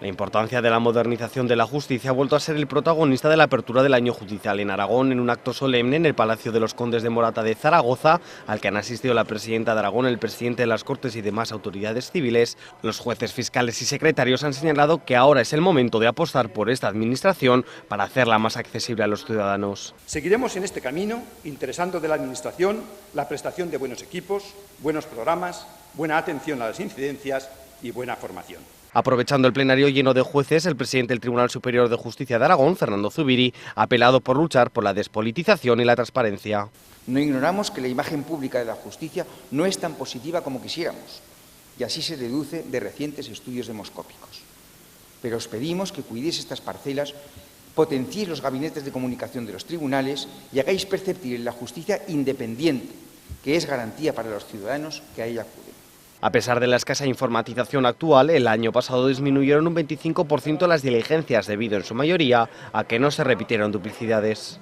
La importancia de la modernización de la justicia ha vuelto a ser el protagonista de la apertura del año judicial en Aragón en un acto solemne en el Palacio de los Condes de Morata de Zaragoza, al que han asistido la presidenta de Aragón, el presidente de las Cortes y demás autoridades civiles. Los jueces, fiscales y secretarios han señalado que ahora es el momento de apostar por esta administración para hacerla más accesible a los ciudadanos. Seguiremos en este camino, interesando de la administración la prestación de buenos equipos, buenos programas, buena atención a las incidencias y buena formación. Aprovechando el plenario lleno de jueces, el presidente del Tribunal Superior de Justicia de Aragón, Fernando Zubiri, ha apelado por luchar por la despolitización y la transparencia. No ignoramos que la imagen pública de la justicia no es tan positiva como quisiéramos, y así se deduce de recientes estudios demoscópicos. Pero os pedimos que cuidéis estas parcelas, potenciéis los gabinetes de comunicación de los tribunales y hagáis perceptible la justicia independiente, que es garantía para los ciudadanos que a ella acuden. A pesar de la escasa informatización actual, el año pasado disminuyeron un 25% las diligencias debido en su mayoría a que no se repitieron duplicidades.